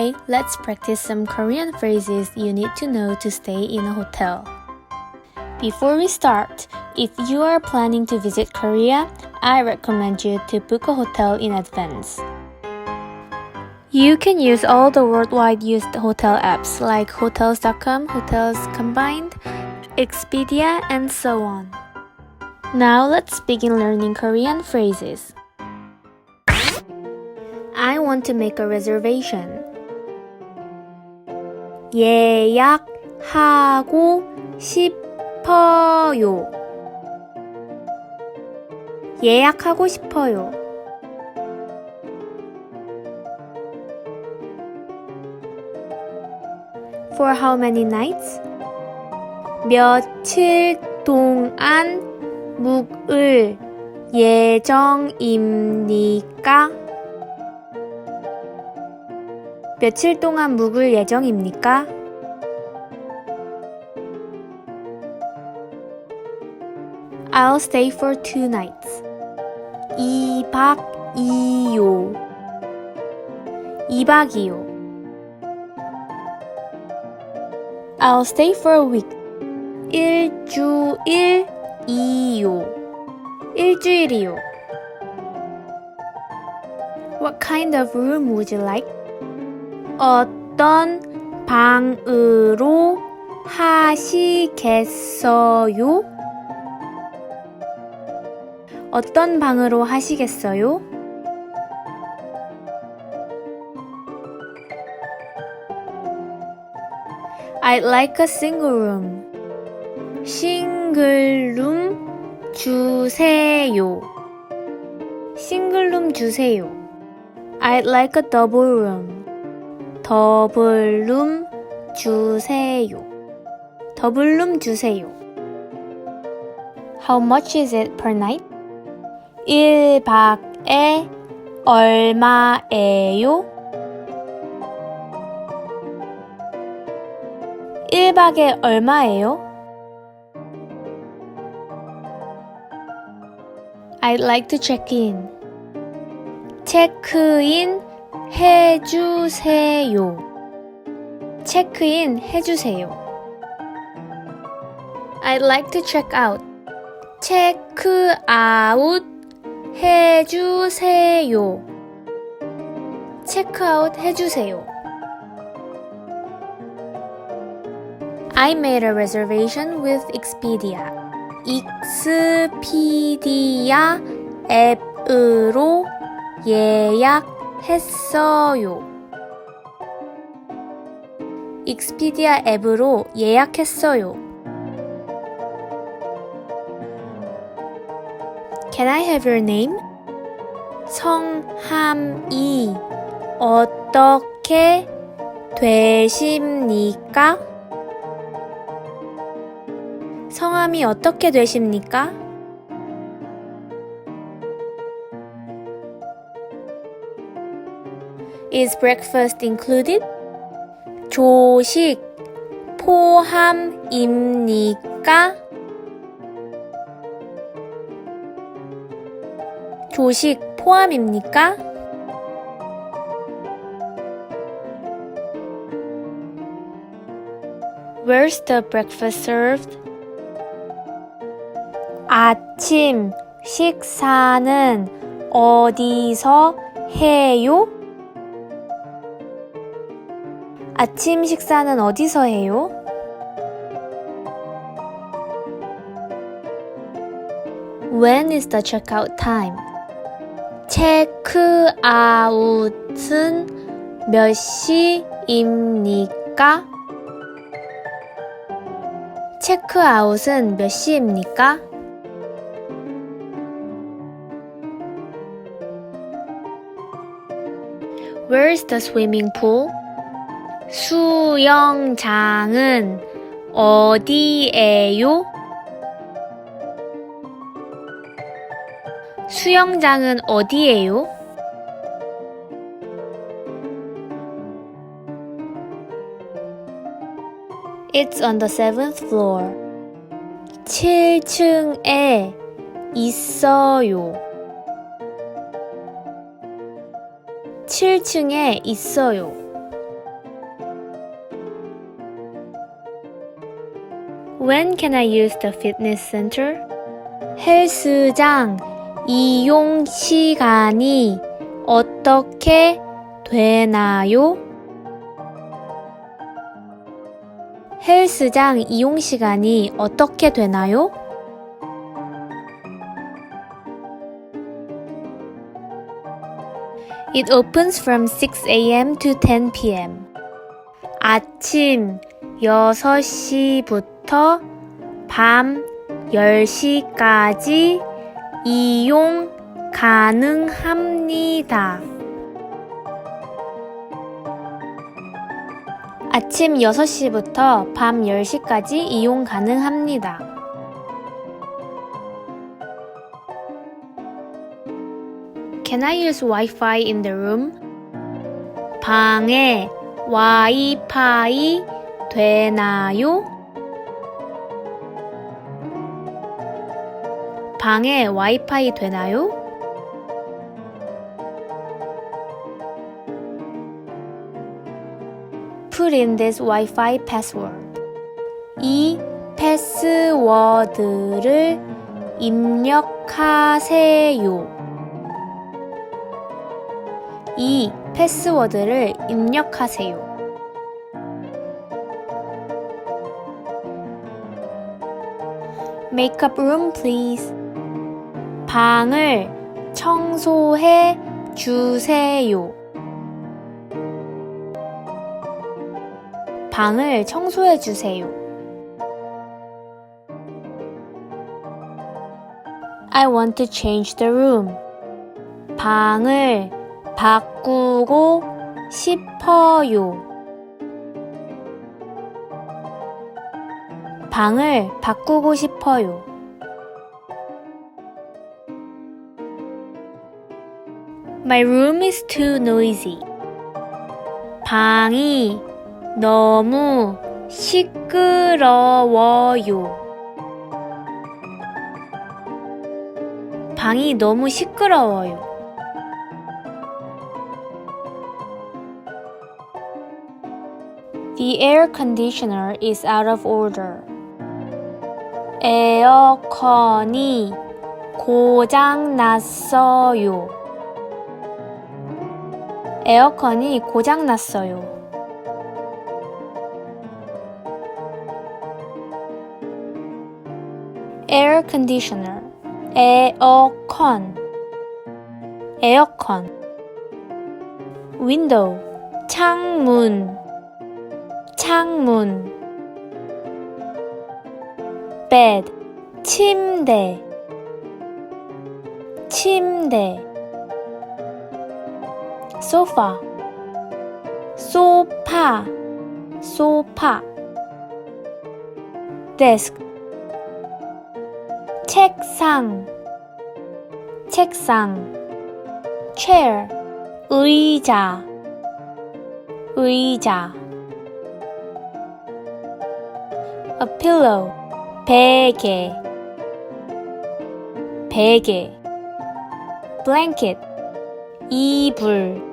Today, let's practice some Korean phrases you need to know to stay in a hotel. Before we start, if you are planning to visit Korea, I recommend you to book a hotel in advance. You can use all the worldwide used hotel apps like Hotels.com, Hotels Combined, EXPEDIA, and so on. Now let's begin learning Korean phrases. I want to make a reservation. 예약하고 싶어요. 예약하고 싶어요. For how many nights? 며칠 동안 묵을 예정입니까? 며칠 동안 묵을 예정입니까? I'll stay for 2 nights. 2박 2요. 2박 2요. I'll stay for a week. 일주일이요. 일주일이요. What kind of room would you like? 어떤 방으로 하시겠어요? 어떤 방으로 하시겠어요? I'd like a single room. 싱글룸 주세요. 싱글룸 주세요. I'd like a double room. 더블룸 주세요. 더블룸 주세요. How much is it per night? 1박에 얼마에요? 1박에 얼마예요? I'd like to check in. 체크인 해주세요. 체크인 해주세요. I'd like to check out. 체크아웃 해주세요. 체크아웃 해주세요. I made a reservation with EXPEDIA. 익스피디아 앱으로 예약했어요. 익스피디아 앱으로 예약했어요. Can I have your name? 성함이 어떻게 되십니까? 성함이 어떻게 되십니까? Is breakfast included? 조식 포함입니까? 조식 포함입니까? Where's the breakfast served? 아침 식사는 어디서 해요? 아침 식사는 어디서 해요? When is the checkout time? 체크아웃은 몇 시입니까? 체크아웃은 몇 시입니까? Where's the swimming pool? 수영장은 어디에요? 수영장은 어디에요? It's on the 7th floor. 7층에 있어요. 7층에 있어요. When can I use the fitness center? 헬스장 이용 시간이 어떻게 되나요? 헬스장 이용 시간이 어떻게 되나요? It opens from 6 a.m. to 10 p.m. 아침 6시부터 밤 10시까지 이용 가능합니다. 아침 6시부터 밤 10시까지 이용 가능합니다. Can I use Wi-Fi in the room? 방에 와이파이 되나요? 방에 와이파이 되나요? Put in this Wi-Fi password. 이 패스워드를 입력하세요. 이 패스워드를 입력하세요. Make up room, please. 방을 청소해 주세요. 방을 청소해 주세요. I want to change the room. 방을 바꾸고 싶어요. 방을 바꾸고 싶어요. My room is too noisy. 방이 너무 시끄러워요. 방이 너무 시끄러워요. The air conditioner is out of order. 에어컨이 고장났어요. 에어컨이 고장났어요. Air conditioner, 에어컨, 에어컨. Window, 창문, 창문. Bed, 침대, 침대. Sofa, 소파, 소파. Desk, 책상, 책상. Chair, 의자, 의자. A pillow, 베개, 베개. Blanket, 이불,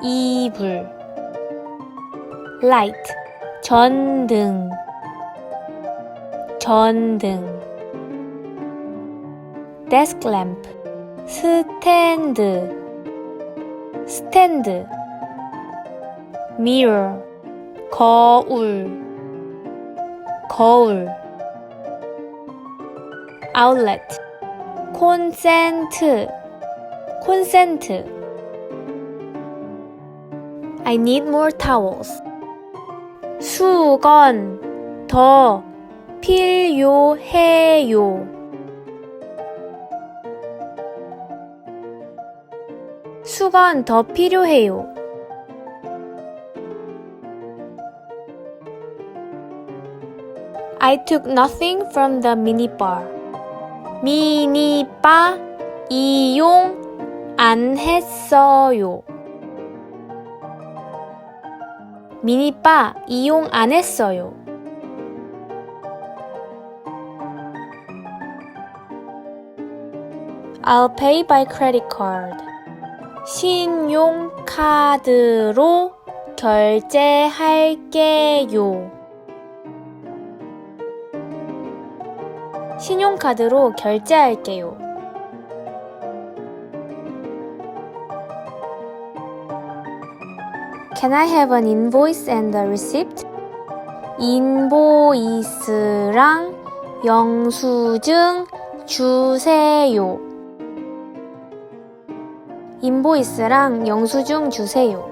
이불. Light, 전등, 전등. Desk lamp, 스탠드, 스탠드. Mirror, 거울, 거울. Outlet, 콘센트, 콘센트. I need more towels. 수건 더 필요해요. 수건 더 필요해요. I took nothing from the minibar. 미니바 이용 안 했어요. 미니바 이용 안 했어요. I'll pay by credit card. 신용카드로 결제할게요. 신용카드로 결제할게요. Can I have an invoice and a receipt? 인보이스랑 영수증 주세요. 인보이스랑 영수증 주세요.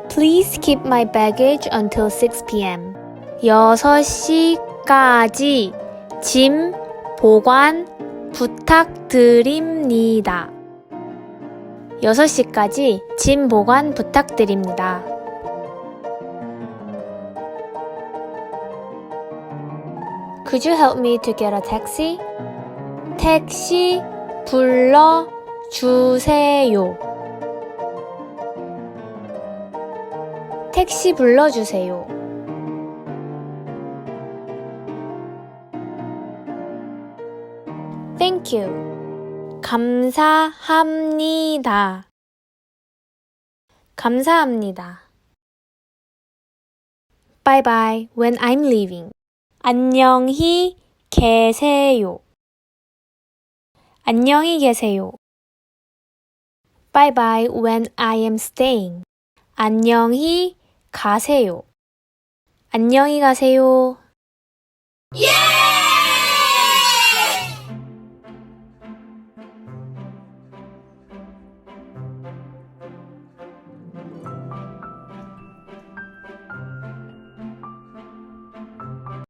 Please keep my baggage until 6 p.m. 6시까지 짐 보관 부탁드립니다. 6시까지 짐 보관 부탁드립니다. Could you help me to get a taxi? 택시 불러주세요. 택시 불러주세요. Thank you. 감사합니다. 감사합니다. Bye bye when I'm leaving. 안녕히 계세요. 안녕히 계세요. Bye bye when I am staying. 안녕히 가세요. 안녕히 가세요. Yeah!